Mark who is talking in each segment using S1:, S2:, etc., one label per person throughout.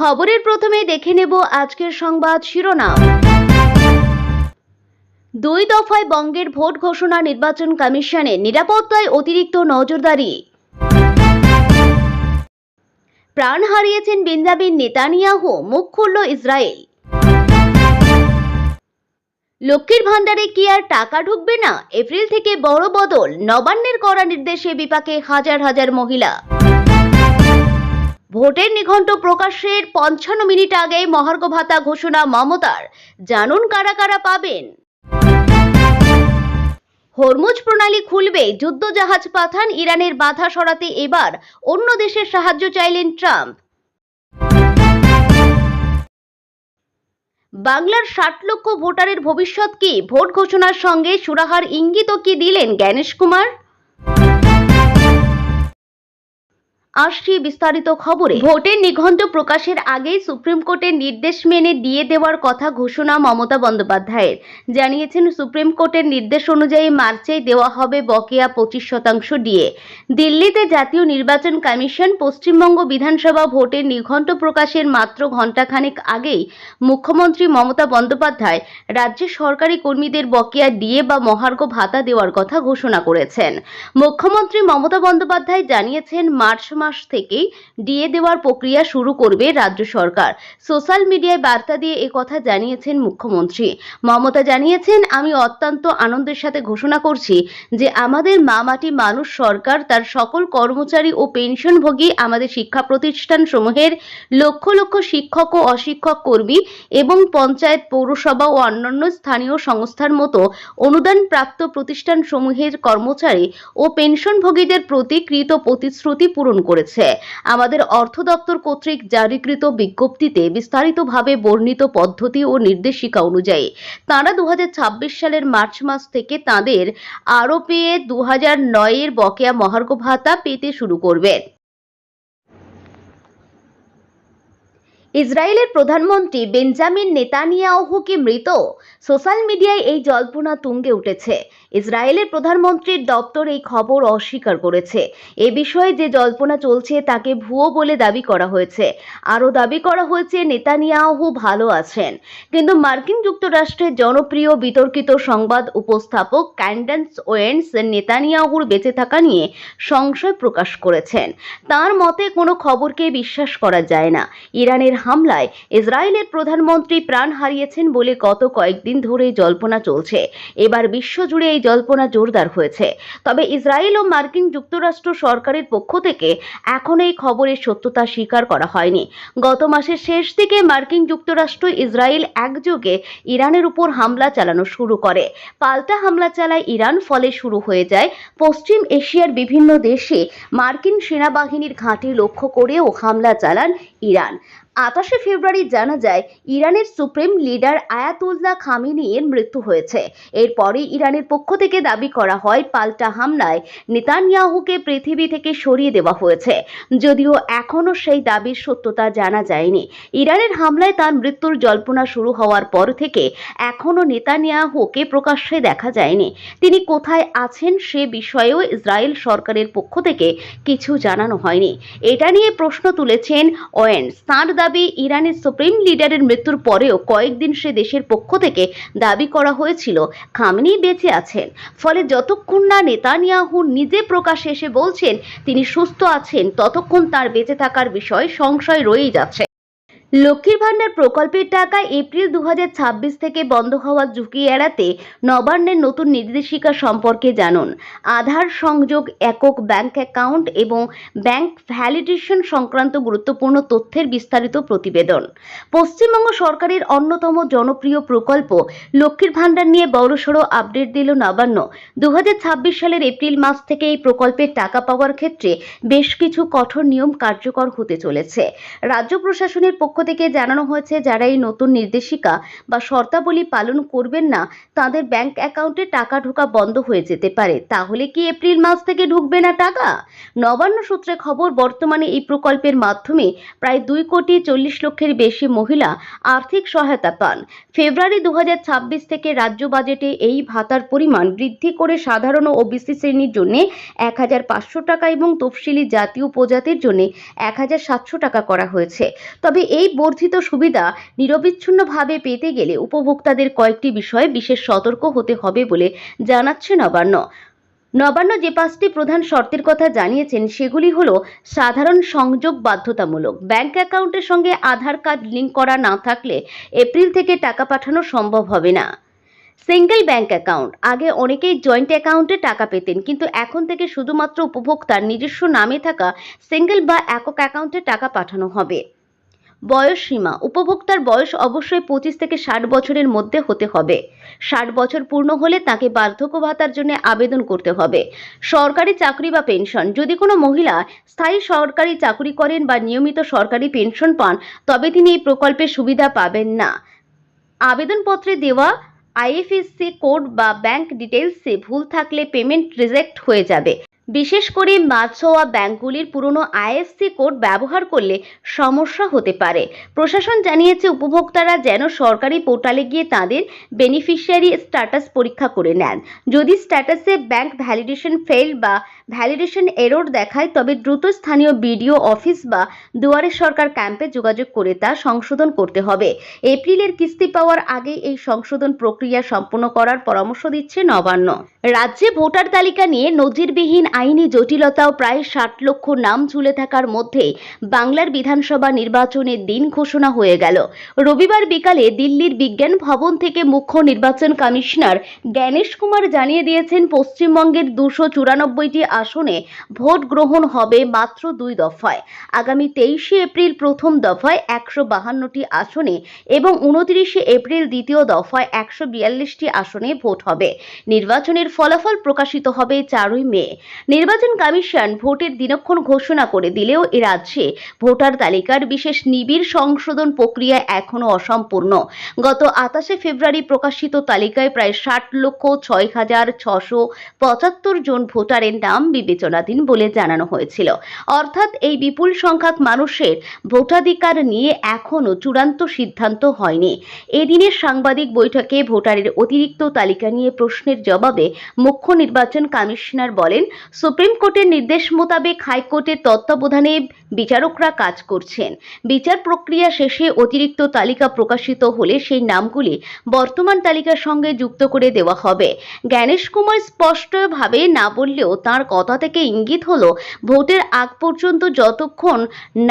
S1: খবরের প্রথমে দেখে নেব আজকের সংবাদ শিরোনাম। দুই দফায় বঙ্গের ভোট ঘোষণা, নির্বাচন কমিশনের নিরাপত্তায় অতিরিক্ত নজরদারি। প্রাণ হারিয়েছেন বেঞ্জামিন নেতানিয়াহু, মুখ খুলল ইসরায়েল। লক্ষ্মীর ভান্ডারে কি আর টাকা ঢুকবে না? এপ্রিল থেকে বড় বদল, নবান্নের কড়া নির্দেশে বিপাকে হাজার হাজার মহিলা। ভোটের নিঘণ্ট প্রকাশের 55 মিনিট আগে মহার্ঘ ভাতা ঘোষণা মমতার, জানুন কারা কারা পাবেন। হরমুজ প্রণালী খুলবে, যুদ্ধজাহাজ পাঠান, ইরানের বাধা সরাতে এবার অন্য দেশের সাহায্য চাইলেন ট্রাম্প। বাংলার 60 লক্ষ ভোটারের ভবিষ্যৎ কি? ভোট ঘোষণার সঙ্গে সুরাহার ইঙ্গিতও কি দিলেন জ্ঞানেশ কুমার? আসছি বিস্তারিত খবরে। ভোটের নিঘণ্ট প্রকাশের আগেই সুপ্রিম কোর্টের নির্দেশ মেনে দিয়ে দেওয়ার কথা ঘোষণা মমতা বন্দ্যোপাধ্যায়ের। জানিয়েছেন, সুপ্রিম কোর্টের নির্দেশ অনুযায়ী মার্চেই দেওয়া হবে বকেয়া 25% ডিএ। দিল্লিতে জাতীয় নির্বাচন কমিশন পশ্চিমবঙ্গ বিধানসভা ভোটের নিঘণ্ট প্রকাশের মাত্র ঘণ্টাখানেক আগেই মুখ্যমন্ত্রী মমতা বন্দ্যোপাধ্যায় রাজ্যের সরকারি কর্মীদের বকেয়া ডিএ বা মহার্ঘ ভাতা দেওয়ার কথা ঘোষণা করেছেন। মুখ্যমন্ত্রী মমতা বন্দ্যোপাধ্যায় জানিয়েছেন, মার্চ মাস থেকেই ডিএ দেওয়ার প্রক্রিয়া শুরু করবে রাজ্য সরকার। সোশ্যাল মিডিয়ায় বার্তা দিয়ে একথা জানিয়েছেন মুখ্যমন্ত্রী মমতা। জানিয়েছেন, আমি অত্যন্ত আনন্দের সাথে ঘোষণা করছি যে আমাদের মা মাটি মানুষ সরকার তার সকল কর্মচারী ও পেনশনভোগী আমাদের শিক্ষা প্রতিষ্ঠান সমূহের লক্ষ লক্ষ শিক্ষক ও অশিক্ষক কর্মী এবং পঞ্চায়েত, পৌরসভা ও অন্যান্য স্থানীয় সংস্থার মতো অনুদান প্রাপ্ত প্রতিষ্ঠান সমূহের কর্মচারী ও পেনশনভোগীদের প্রতি কৃত প্রতিশ্রুতি পূরণ করেছে। আমাদের অর্থ দপ্তর কর্তৃক জারিকৃত বিজ্ঞপ্তিতে বিস্তারিতভাবে বর্ণিত পদ্ধতি ও নির্দেশিকা অনুযায়ী তাঁরা 2026 সালের মার্চ মাস থেকে তাঁদের আরও পেয়ে 2009 বকেয়া মহার্ঘ ভাতা পেতে শুরু করবেন। ইসরায়েলের প্রধানমন্ত্রী বেঞ্জামিন নেতানিয়াহু কি মৃত? সোশ্যাল মিডিয়ায় এই জল্পনা তুঙ্গে উঠেছে। ইসরায়েলের প্রধানমন্ত্রীর দপ্তর এই খবর অস্বীকার করেছে। এ বিষয়ে যে জল্পনা চলছে তাকে ভুয়ো বলে দাবি করা হয়েছে। আরও দাবি করা হয়েছে নেতানিয়াহু ভালো আছেন। কিন্তু মার্কিন যুক্তরাষ্ট্রের জনপ্রিয় বিতর্কিত সংবাদ উপস্থাপক ক্যান্ডেন্স ওয়েন্স নেতানিয়াহুর বেঁচে থাকা নিয়ে সংশয় প্রকাশ করেছেন। তার মতে, কোনো খবরকে বিশ্বাস করা যায় না। ইরানের হামলায় ইসরায়েলের প্রধানমন্ত্রী প্রাণ হারিয়েছেন বলে গত কয়েকদিন ধরে জল্পনা চলছে। এবার বিশ্বজুড়ে এই জল্পনা জোরদার হয়েছে। তবে ইসরায়েল ও মার্কিন যুক্তরাষ্ট্র সরকারের পক্ষ থেকে এখনো এই খবরের সত্যতা স্বীকার করা হয়নি। গত মাসের শেষ দিকে মার্কিন যুক্তরাষ্ট্র ইসরায়েল একযোগে ইরানের উপর হামলা চালানো শুরু করে। পাল্টা হামলা চালায় ইরান, ফলে শুরু হয়ে যায় পশ্চিম এশিয়ার বিভিন্ন দেশে মার্কিন সেনাবাহিনীর ঘাঁটি লক্ষ্য করেও হামলা চালান ইরান। 28 ফেব্রুয়ারি জানা যায় ইরানের সুপ্রিম লিডার আয়াতুল্লাহ খামেনির মৃত্যু হয়েছে। এরপরই ইরানের পক্ষ থেকে দাবি করা হয় পাল্টা হামলায় নেতানিয়াহুকে পৃথিবী থেকে সরিয়ে দেওয়া হয়েছে, যদিও এখনও সেই দাবির সত্যতা জানা যায়নি। ইরানের হামলায় তার মৃত্যুর জল্পনা শুরু হওয়ার পর থেকে এখনও নেতানিয়াহুকে প্রকাশ্যে দেখা যায়নি। তিনি কোথায় আছেন সে বিষয়েও ইসরায়েল সরকারের পক্ষ থেকে কিছু জানানো হয়নি। এটা নিয়ে প্রশ্ন তুলেছেন ওয়েন্স। তাঁর দাবি, ইরানের সুপ্রিম লিডারের মৃত্যুর পরেও কয়েকদিন সে দেশের পক্ষ থেকে দাবি করা হয়েছিল খামেনি বেঁচে আছেন। ফলে যতক্ষণ না নেতানিয়াহু নিজে প্রকাশ্যে এসে বলছেন তিনি সুস্থ আছেন, ততক্ষণ তার বেঁচে থাকার বিষয়ে সংশয় রয়েই যাচ্ছে। লক্ষ্মীর ভান্ডার প্রকল্পের টাকা এপ্রিল 2026 থেকে বন্ধ হওয়ার ঝুঁকি এড়াতে নবান্নের নতুন নির্দেশিকা সম্পর্কে জানুন। আধার সংযোগ, একক ব্যাংক অ্যাকাউন্ট এবং ব্যাংক ভ্যালিডেশন সংক্রান্ত গুরুত্বপূর্ণ তথ্যের বিস্তারিত প্রতিবেদন। পশ্চিমবঙ্গ সরকারের অন্যতম জনপ্রিয় প্রকল্প লক্ষ্মীর ভান্ডার নিয়ে বড়সড় আপডেট দিল নবান্ন। 2026 সালের এপ্রিল মাস থেকে এই প্রকল্পের টাকা পাওয়ার ক্ষেত্রে বেশ কিছু কঠোর নিয়ম কার্যকর হতে চলেছে। রাজ্য প্রশাসনের পক্ষ থেকে জানানো হয়েছে, যারা এই নতুন নির্দেশিকা বা শর্তাবলী পালন করবেন না তাদের ব্যাংক অ্যাকাউন্টে টাকা ঢোকা বন্ধ হয়ে যেতে পারে। তাহলে কি এপ্রিল মাস থেকে ঢুকবে না টাকা? নবান্ন সূত্রে খবর, বর্তমানে এই প্রকল্পের মাধ্যমে প্রায় 2,40,00,000-এর বেশি মহিলা আর্থিক সহায়তা পান। ফেব্রুয়ারি 2026 থেকে রাজ্য বাজেটে এই ভাতার পরিমাণ বৃদ্ধি করে সাধারণ ও ওবিসি শ্রেণীর জন্য 1,500 টাকা এবং তফসিলি জাতি ও উপজাতির জন্য 1,700 টাকা করা হয়েছে। তবে এই বর্ধিত সুবিধা নিরবিচ্ছিন্নভাবে পেতে গেলে উপভোক্তাদের কয়েকটি বিষয়ে বিশেষ সতর্ক হতে হবে বলে জানাচ্ছে নবান্ন। নবান্ন যে 5টি প্রধান শর্তের কথা জানিয়েছেন সেগুলি হলো: সাধারণ সংযোগ বাধ্যতামূলক, ব্যাংক অ্যাকাউন্টের সঙ্গে আধার কার্ড লিঙ্ক করা না থাকলে এপ্রিল থেকে টাকা পাঠানো সম্ভব হবে না। সিঙ্গেল ব্যাংক অ্যাকাউন্ট, আগে অনেকেই জয়েন্ট অ্যাকাউন্টে টাকা পেতেন, কিন্তু এখন থেকে শুধুমাত্র উপভোক্তার নিজস্ব নামে থাকা সিঙ্গেল বা একক অ্যাকাউন্টে টাকা পাঠানো হবে। বয়স সীমা, উপভোক্তার বয়স অবশ্যই 25 থেকে 60 বছরের মধ্যে হতে হবে। 60 বছর পূর্ণ হলে তাকে বার্ধক্য ভাতার জন্য আবেদন করতে হবে। সরকারি চাকরি বা পেনশন, যদি কোনো মহিলা স্থায়ী সরকারি চাকরি করেন বা নিয়মিত সরকারি পেনশন পান তবে তিনি এই প্রকল্পের সুবিধা পাবেন না। আবেদনপত্রে দেওয়া আইএফএসসি কোড বা ব্যাংক ডিটেলসে ভুল থাকলে পেমেন্ট রিজেক্ট হয়ে যাবে। বিশেষ করে মাঝছোয়া ব্যাংকগুলির পুরনো আইএফএসসি কোড ব্যবহার করলে সমস্যা হতে পারে। প্রশাসন জানিয়েছে উপভোক্তারা যেন সরকারি পোর্টালে গিয়ে তাদের বেনিফিশিয়ারি স্ট্যাটাস পরীক্ষা করে নেন। যদি স্ট্যাটাসে ব্যাংক ভ্যালিডেশন ফেল বা ভ্যালিডেশন এরর দেখায় তবে দ্রুত স্থানীয় বিডিও অফিস বা দুয়ারে সরকার ক্যাম্পে যোগাযোগ করে তা সংশোধন করতে হবে। এপ্রিলের কিস্তি পাওয়ার আগে এই সংশোধন প্রক্রিয়া সম্পন্ন করার পরামর্শ দিচ্ছে নবান্ন। রাজ্যে ভোটার তালিকা নিয়ে নজিরবিহীন আইনি জটিলতাও, প্রায় 60 লক্ষ নাম ঝুলে থাকার মধ্যে বাংলার বিধানসভা নির্বাচনের দিন ঘোষণা হয়ে গেল। রবিবার বিকালে দিল্লির বিজ্ঞান ভবন থেকে মুখ্য নির্বাচন কমিশনার জ্ঞানেশ কুমার জানিয়ে দিয়েছেন, পশ্চিমবঙ্গের 294টি আসনে ভোট গ্রহণ হবে মাত্র 2 দফায়। আগামী 23শে এপ্রিল প্রথম দফায় 152টি আসনে এবং 29শে এপ্রিল দ্বিতীয় দফায় 142টি আসনে ভোট হবে। নির্বাচনের ফলাফল প্রকাশিত হবে 4ই মে। নির্বাচন কমিশন ভোটের দিনক্ষণ ঘোষণা করে দিলেও এ রাজ্যে ভোটার তালিকার বিশেষ নিবিড় সংশোধন প্রক্রিয়া এখনো অসম্পূর্ণ। গত 28শে ফেব্রুয়ারি প্রকাশিত তালিকায় প্রায় 60,06,675 জন ভোটারের নাম বিবেচনাধীন বলে জানানো হয়েছিল। অর্থাৎ এই বিপুল সংখ্যক মানুষের ভোটাধিকার নিয়ে এখনো চূড়ান্ত সিদ্ধান্ত হয়নি। এদিনের সাংবাদিক বৈঠকে ভোটারের অতিরিক্ত তালিকা নিয়ে প্রশ্নের জবাবে মুখ্য নির্বাচন কমিশনার বলেন, সুপ্রিম কোর্টের নির্দেশ মোতাবেক হাইকোর্টের তত্ত্বাবধানে বিচারকরা কাজ করছেন। বিচার প্রক্রিয়া শেষে অতিরিক্ত তালিকা প্রকাশিত হলে সেই নামগুলি বর্তমান তালিকার সঙ্গে যুক্ত করে দেওয়া হবে। জ্ঞানেশ কুমার স্পষ্টভাবে না বললেও তার কথা থেকে ইঙ্গিত হলো, ভোটের আগ পর্যন্ত যতক্ষণ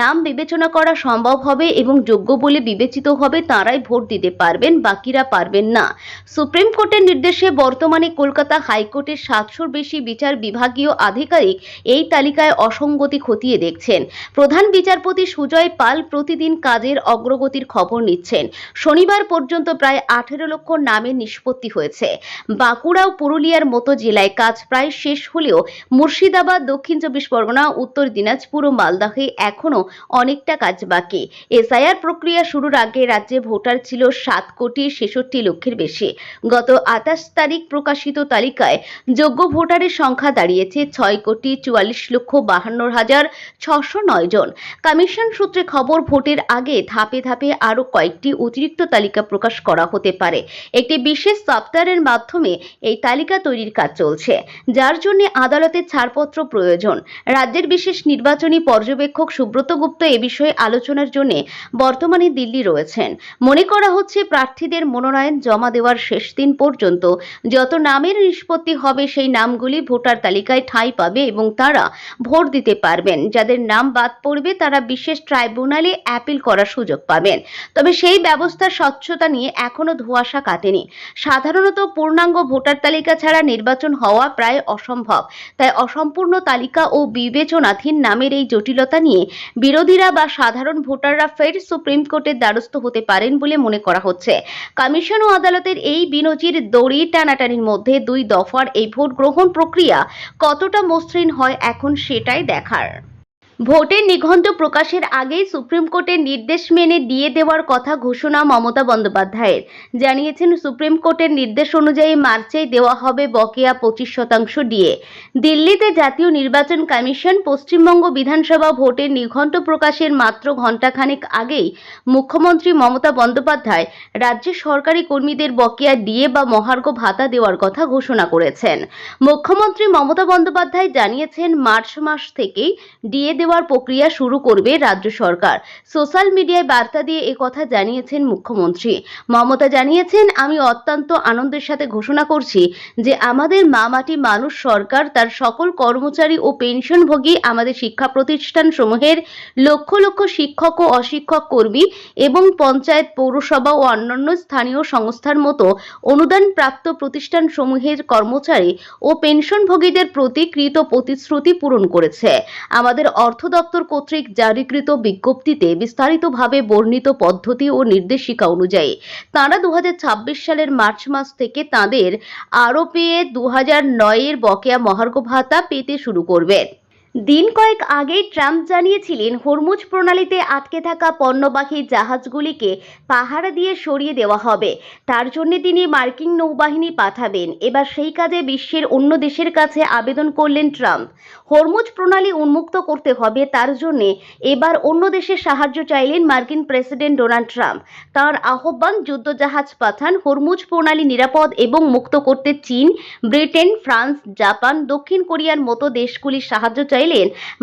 S1: নাম বিবেচনা করা সম্ভব হবে এবং যোগ্য বলে বিবেচিত হবে তারাই ভোট দিতে পারবেন, বাকিরা পারবেন না। সুপ্রিম কোর্টের নির্দেশে বর্তমানে কলকাতা হাইকোর্টের 700-র বেশি বিচার বিভাগীয় আধিকারিক এই তালিকায় অসঙ্গতি খতিয়ে দেখছেন। প্রধান বিচারপতি সুজয় পাল প্রতিদিন কাজের অগ্রগতির খবর নিচ্ছেন। শনিবার পর্যন্ত প্রায় 18 লক্ষ নামের নিষ্পত্তি হয়েছে। বাঁকুড়া ও পুরুলিয়ার মতো জেলায় কাজ প্রায় শেষ হলেও মুর্শিদাবাদ, দক্ষিণ 24 পরগনা, উত্তর দিনাজপুর ও মালদহে এখনো অনেকটা কাজ বাকি। এসআইআর প্রক্রিয়া শুরুর আগে রাজ্যে ভোটার ছিল 7,66,00,000-এর বেশি। গত 28 তারিখ প্রকাশিত তালিকায় যোগ্য ভোটারের সংখ্যা দাঁড়িয়েছে 6,44,52,609 জন। কমিশন সূত্রে খবর, ভোটের আগে ধাপে ধাপে আরও কয়েকটি অতিরিক্ত তালিকা প্রকাশ করা হতে পারে। একটি বিশেষ সফটওয়্যারের মাধ্যমে এই তালিকা তৈরির কাজ চলছে, যার জন্য আদালতের ছাড়পত্র প্রয়োজন। রাজ্যের বিশেষ নির্বাচনী পর্যবেক্ষক সুব্রত গুপ্ত এ বিষয়ে আলোচনার জন্য বর্তমানে দিল্লি রয়েছেন। মনে করা হচ্ছে, প্রার্থীদের মনোনয়ন জমা দেওয়ার শেষ দিন পর্যন্ত যত নামের নিষ্পত্তি হবে সেই নামগুলি ভোটার তালিকায় ঠাঁই পাবে এবং তারা ভোট দিতে পারবেন। যাদের নাম বাদ পড়বে তারা বিশেষ ট্রাইব্যুনালে অ্যাপিল করার সুযোগ পাবেন। তবে সেই ব্যবস্থার স্বচ্ছতা নিয়ে এখনো ধোঁয়াশা কাটেনি। সাধারণত পূর্ণাঙ্গ ভোটার তালিকা ছাড়া নির্বাচন হওয়া প্রায় অসম্ভব। তাই অসম্পূর্ণ তালিকা ও বিবেচনাধীন নামের এই জটিলতা নিয়ে বিরোধীরা বা সাধারণ ভোটাররা ফের সুপ্রিম কোর্টের দ্বারস্থ হতে পারেন বলে মনে করা হচ্ছে। কমিশন ও আদালতের এই বিনজির দড়ি টানাটানির মধ্যে 2 দফার এই ভোট গ্রহণ প্রক্রিয়া কতটা মসৃণ হয় এখন সেটাই দেখার। ভোটের নিঘণ্ট প্রকাশের আগেই সুপ্রিম কোর্টের নির্দেশ মেনে দিয়ে দেওয়ার কথা ঘোষণা মমতা বন্দ্যোপাধ্যায়ের। জানিয়েছেন, সুপ্রিম কোর্টের নির্দেশ অনুযায়ী মার্চেই দেওয়া হবে বকেয়া 25% ডিএ। দিল্লিতে জাতীয় নির্বাচন কমিশন পশ্চিমবঙ্গ বিধানসভা ভোটের নিঘণ্ট প্রকাশের মাত্র ঘণ্টাখানেক আগেই মুখ্যমন্ত্রী মমতা বন্দ্যোপাধ্যায় রাজ্যের সরকারি কর্মীদের বকেয়া ডিএ বা মহার্ঘ ভাতা দেওয়ার কথা ঘোষণা করেছেন। মুখ্যমন্ত্রী মমতা বন্দ্যোপাধ্যায় জানিয়েছেন, মার্চ মাস থেকেই ডিএ দেওয়ার প্রক্রিয়া শুরু করবে রাজ্য সরকার। সোশ্যাল মিডিয়ায় বার্তা দিয়ে একথা জানিয়েছেন মুখ্যমন্ত্রী মমতা। জানিয়েছেন, আমি অত্যন্ত আনন্দের সাথে ঘোষণা করছি যে আমাদের মা মাটি মানুষ সরকার তার সকল কর্মচারী ও পেনশনভোগী আমাদের শিক্ষা প্রতিষ্ঠান সমূহের লক্ষ লক্ষ শিক্ষক ও অশিক্ষক কর্মী এবং পঞ্চায়েত, পৌরসভা ও অন্যান্য স্থানীয় সংস্থার মতো অনুদান প্রাপ্ত প্রতিষ্ঠান সমূহের কর্মচারী ও পেনশনভোগীদের প্রতি কৃত প্রতিশ্রুতি পূরণ করেছে। আমাদের অর্থ দপ্তর কর্তৃক জারিকৃত বিজ্ঞপ্তিতে বিস্তারিতভাবে বর্ণিত পদ্ধতি ও নির্দেশিকা অনুযায়ী তাঁরা 2026 সালের মার্চ মাস থেকে তাঁদের আরপিএ 2009 এর বকেয়া মহার্ঘ ভাতা পেতে শুরু করবেন। দিন কয়েক আগেই ট্রাম্প জানিয়েছিলেন, হরমুজ প্রণালীতে আটকে থাকা পণ্যবাহী জাহাজগুলিকে পাহারা দিয়ে সরিয়ে দেওয়া হবে। তার জন্য তিনি মার্কিন নৌবাহিনী পাঠাবেন। এবার সেই কাজে বিশ্বের অন্য দেশের কাছে আবেদন করলেন ট্রাম্প। হরমুজ প্রণালী উন্মুক্ত করতে হবে, তার জন্য এবার অন্য দেশের সাহায্য চাইলেন মার্কিন প্রেসিডেন্ট ডোনাল্ড ট্রাম্প। তাঁর আহ্বান, যুদ্ধজাহাজ পাঠান, হরমুজ প্রণালী নিরাপদ এবং মুক্ত করতে চীন, ব্রিটেন, ফ্রান্স, জাপান, দক্ষিণ কোরিয়ার মতো দেশগুলির সাহায্য চাইলেন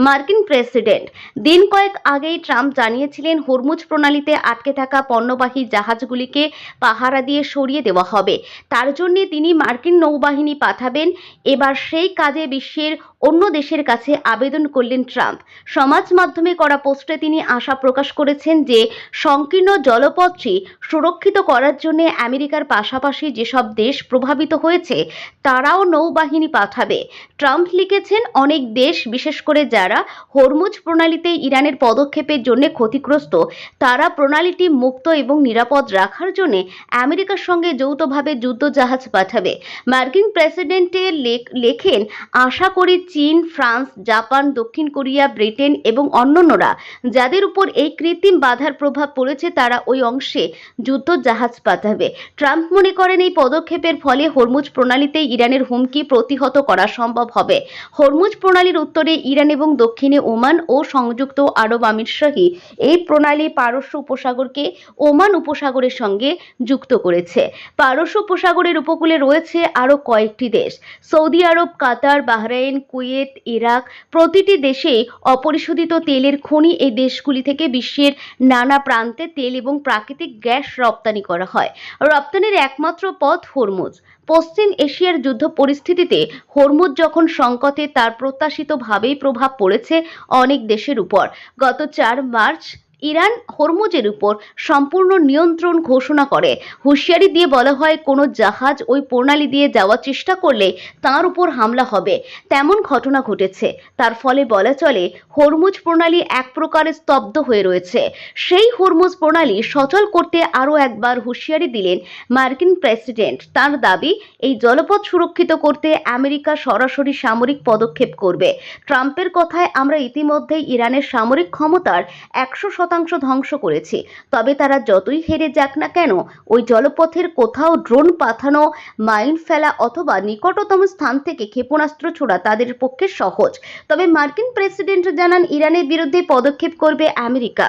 S1: মার্কিন প্রেসিডেন্ট। দিন কয়েক আগেই ট্রাম্প জানিয়েছিলেন, হরমুজ প্রণালীতে আটকে থাকা পণ্যবাহী জাহাজগুলিকে পাহারা দিয়ে সরিয়ে দেওয়া হবে। তার জন্য তিনি মার্কিন নৌবাহিনী পাঠাবেন। এবার সেই কাজে বিশ্বের অন্য দেশের কাছে আবেদন করলেন ট্রাম্প। সমাজ মাধ্যমে করা পোস্টে তিনি আশা প্রকাশ করেছেন যে সংকীর্ণ জলপথটি সুরক্ষিত করার জন্য আমেরিকার পাশাপাশি যেসব দেশ প্রভাবিত হয়েছে তারাও নৌবাহিনী পাঠাবে। ট্রাম্প লিখেছেন, অনেক দেশ, বিশেষ করে যারা হরমুজ প্রণালীতে ইরানের পদক্ষেপের জন্য ক্ষতিগ্রস্ত, তারা প্রণালীটি মুক্ত এবং নিরাপদ রাখার জন্য আমেরিকার সঙ্গে যৌথভাবে যুদ্ধজাহাজ পাঠাবে। মার্কিন প্রেসিডেন্টের লেখেন, আশা করি চীন, ফ্রান্স, জাপান, দক্ষিণ কোরিয়া, ব্রিটেন এবং অন্যান্যরা যাদের উপর এই কৃত্রিম বাধার প্রভাব পড়েছে তারা ওই অংশে যুদ্ধজাহাজ পাঠাবে। ট্রাম্প মনে করেন, এই পদক্ষেপের ফলে হরমুজ প্রণালীতে ইরানের হুমকি প্রতিহত করা সম্ভব হবে। হরমুজ প্রণালীর উত্তরে ইরান এবং দক্ষিণে ওমান ও সংযুক্ত আরব আমিরশাহী এই প্রণালী পারস্য উপসাগরকে ওমান উপসাগরের সঙ্গে যুক্ত করেছে। পারস্য উপসাগরের উপকূলে রয়েছে আরও কয়েকটি দেশ, সৌদি আরব, কাতার, বাহরাইন, কুয়েত, ইরাক। প্রতিটি দেশে অপরিশোধিত তেলের খনি। এই দেশগুলি থেকে বিশ্বের নানা প্রান্তে তেল এবং প্রাকৃতিক গ্যাস রপ্তানি করা হয়। রপ্তানির একমাত্র পথ হরমুজ। পশ্চিম এশিয়ার যুদ্ধ পরিস্থিতিতে হরমুজ যখন সংকটে, তার প্রত্যাশিতভাবেই প্রভাব পড়েছে অনেক দেশের উপর। গত 4 মার্চ ইরান হরমুজের উপর সম্পূর্ণ নিয়ন্ত্রণ ঘোষণা করে। হুঁশিয়ারি দিয়ে বলা হয়, কোনো জাহাজ ওই প্রণালী দিয়ে যাওয়ার চেষ্টা করলে তার উপর হামলা হবে। তেমন ঘটনা ঘটেছে। তার ফলে বলা চলে হরমুজ প্রণালী এক প্রকারে স্তব্ধ হয়ে রয়েছে। সেই হরমুজ প্রণালী সচল করতে আরও একবার হুঁশিয়ারি দিলেন মার্কিন প্রেসিডেন্ট। তার দাবি, এই জলপথ সুরক্ষিত করতে আমেরিকা সরাসরি সামরিক পদক্ষেপ করবে। ট্রাম্পের কথায়, আমরা ইতিমধ্যেই ইরানের সামরিক ক্ষমতার 100% ধ্বংস করেছি। তবে তারা যতই হেরে যাক না কেন, ওই জলপথের কোথাও ড্রোন পাঠানো, মাইন ফেলা অথবা নিকটতম স্থান থেকে ক্ষেপণাস্ত্র ছোড়া তাদের পক্ষে সহজ। তবে মার্কিন প্রেসিডেন্ট জানান, ইরানের বিরুদ্ধে পদক্ষেপ করবে আমেরিকা।